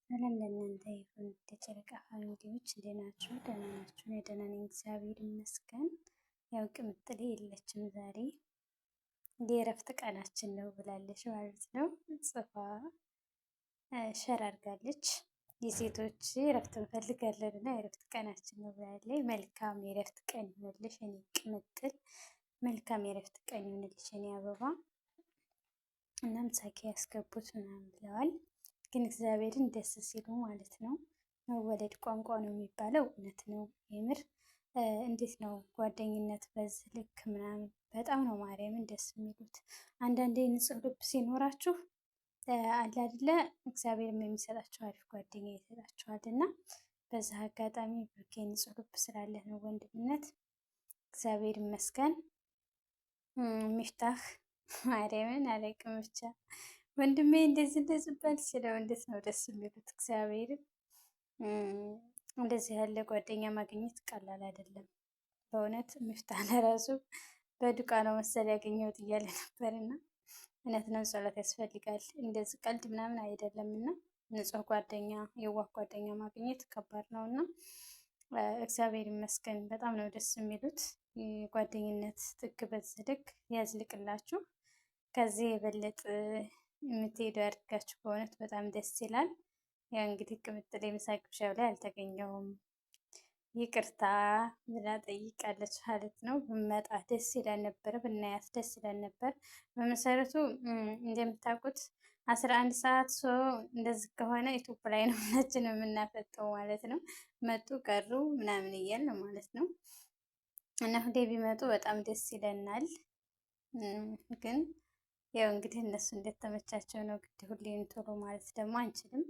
ሰላም ለእናንተ ይሁን። የጨረቃ ፋሚሊዎች እንዴት ናችሁ? ደህና ናችሁ? እኔ ደህና ነኝ፣ እግዚአብሔር ይመስገን። ያው ቅምጥሌ የለችም ዛሬ የእረፍት ቀናችን ነው ብላለች ማለት ነው። ጽፋ ሸር አድርጋለች። የሴቶች እረፍት እንፈልጋለን እና የእረፍት ቀናችን ነው ብላለች። መልካም የእረፍት ቀን ይሆንልሽ እኔ ቅምጥል፣ መልካም የእረፍት ቀን ይሆንልሽ እኔ አበባ። እናም ሳኪ ያስገቡት ምናምን ብለዋል። ግን እግዚአብሔርን ደስ ሲሉ ማለት ነው። መወለድ ቋንቋ ነው የሚባለው እውነት ነው የምር። እንዴት ነው ጓደኝነት በዚህ ልክ ምናምን በጣም ነው ማርያምን ደስ የሚሉት። አንዳንዴ ንጹህ ልብ ሲኖራችሁ አለ አይደለ እግዚአብሔርም የሚሰጣቸው አሪፍ ጓደኛ ይሰጣችኋል። እና በዛ አጋጣሚ ብሩኬ ንጹህ ልብ ስላለህ ነው ወንድምነት፣ እግዚአብሔር ይመስገን። ሚፍታህ ማርያምን አለቅም ብቻ ወንድሜ እንደዚህ ባል ስለው እንዴት ነው ደስ የሚሉት። እግዚአብሔርን እንደዚህ ያለ ጓደኛ ማግኘት ቀላል አይደለም በእውነት። ሚፍታህ ለራሱ በዱቃ ነው መሰል ያገኘሁት እያለ ነበርና እውነት ነው፣ ጸሎት ያስፈልጋል። እንደዚህ ቀልድ ምናምን አይደለም። እና ንጹህ ጓደኛ የዋህ ጓደኛ ማግኘት ከባድ ነው እና እግዚአብሔር ይመስገን በጣም ነው ደስ የሚሉት። ጓደኝነት ጥግ በዚህ ልክ ያዝልቅላችሁ። ከዚህ የበለጠ የምትሄዱ ያድርጋችሁ። በእውነት በጣም ደስ ይላል። ያው እንግዲህ ቅምጥል የምሳ ግብዣው ላይ አልተገኘውም ይቅርታ ብላ ጠይቃለች ማለት ነው። ብመጣ ደስ ይለን ነበር፣ ብናያት ደስ ይለን ነበር። በመሰረቱ እንደምታውቁት 11 ሰዓት እንደዚህ ከሆነ ኢትዮጵያ ላይ ነው ሁላችንም የምናፈጠው ማለት ነው። መጡ ቀሩ ምናምን እያልን ማለት ነው። እና ሁሌ ቢመጡ በጣም ደስ ይለናል ግን ያው እንግዲህ እነሱ እንደተመቻቸው ነው። ግድ ሁሌም ቶሎ ማለት ደግሞ አንችልም።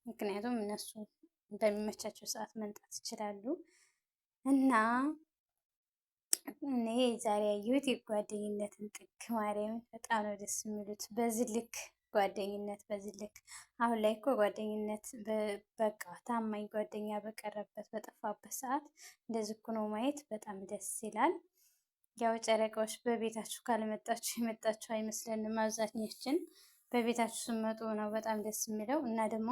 ምክንያቱም እነሱ በሚመቻቸው ሰዓት መምጣት ይችላሉ። እና እኔ ዛሬ ያየሁት የጓደኝነትን ጥግ ማርያምን በጣም ነው ደስ የሚሉት። በዚህ ልክ ጓደኝነት በዚህ ልክ አሁን ላይ እኮ ጓደኝነት በቃ ታማኝ ጓደኛ በቀረበት በጠፋበት ሰዓት እንደዚህ እኮ ነው ማየት በጣም ደስ ይላል። ያው ጨረቃዎች በቤታችሁ ካልመጣችሁ የመጣችሁ አይመስለንም። አብዛኛችን በቤታችሁ ስመጡ ነው በጣም ደስ የሚለው። እና ደግሞ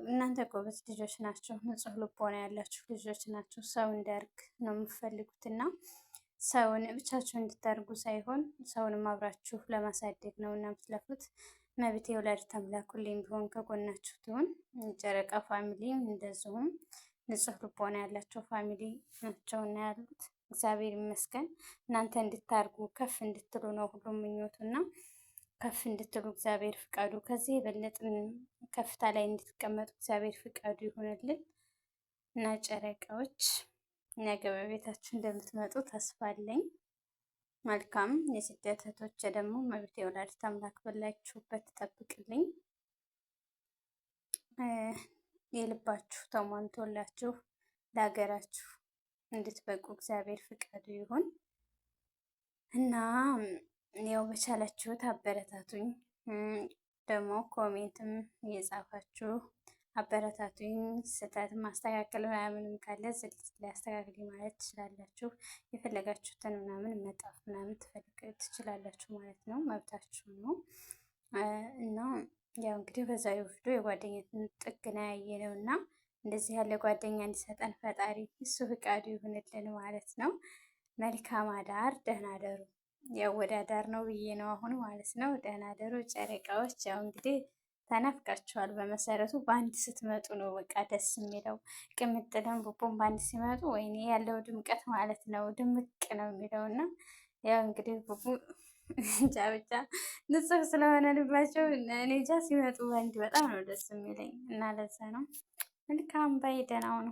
እናንተ ጎበዝ ልጆች ናቸው፣ ንጹህ ልቦና ያላችሁ ልጆች ናቸው። ሰው እንዲያርግ ነው የምትፈልጉት እና ሰውን ብቻችሁ እንድታርጉ ሳይሆን ሰውንም አብራችሁ ለማሳደግ ነው እና የምትለፉት። መብት የወላዲተ አምላክ ሁሌም ቢሆን ከጎናችሁ ትሆን። ጨረቃ ፋሚሊ እንደዚሁም ንጹህ ልቦና ያላቸው ፋሚሊ ናቸው እና ያሉት እግዚአብሔር ይመስገን። እናንተ እንድታርጉ ከፍ እንድትሉ ነው ሁሉም ምኞቱና ከፍ እንድትሉ እግዚአብሔር ፍቃዱ። ከዚህ የበለጠ ከፍታ ላይ እንድትቀመጡ እግዚአብሔር ፍቃዱ ይሆንልን እና ጨረቃዎች ነገ በቤታችሁ እንደምትመጡ ተስፋ አለኝ። መልካም የስደት እህቶቼ ደግሞ መብት የወላዲተ አምላክ በላችሁበት ትጠብቅልኝ። የልባችሁ ተሟልቶላችሁ ለሀገራችሁ እንድትበቁ እግዚአብሔር ፍቃዱ ይሁን እና ያው በቻላችሁት አበረታቱኝ። ደግሞ ኮሜንትም እየጻፋችሁ አበረታቱኝ። ስህተት ማስተካከል ምናምንም ካለ ሊያስተካክል ማለት ትችላላችሁ። የፈለጋችሁትን ምናምን መጣፍ ምናምን ትችላላችሁ ማለት ነው፣ መብታችሁ ነው እና ያው እንግዲህ በዛሬው ቪዲዮ የጓደኝነትን ጥግ ነው ያየነው እና እንደዚህ ያለ ጓደኛ እንዲሰጠን ፈጣሪ እሱ ፍቃዱ ይሁንልን ማለት ነው። መልካም አዳር፣ ደህና አደሩ። ያው ወደ አዳር ነው ብዬ ነው አሁን ማለት ነው። ደህና አደሩ ጨረቃዎች። ያው እንግዲህ ተናፍቃችኋል። በመሰረቱ በአንድ ስትመጡ ነው በቃ ደስ የሚለው። ቅምጥልም ቡቡም በአንድ ሲመጡ ወይኔ ያለው ድምቀት ማለት ነው ድምቅ ነው የሚለው እና ያው እንግዲህ ቡቡ እንጃ ብቻ ንጹህ ስለሆነ ልባቸው እኔ እንጃ ሲመጡ በአንድ በጣም ነው ደስ የሚለኝ እና ለዛ ነው። መልካም ባይ፣ ደህና ሁኑ።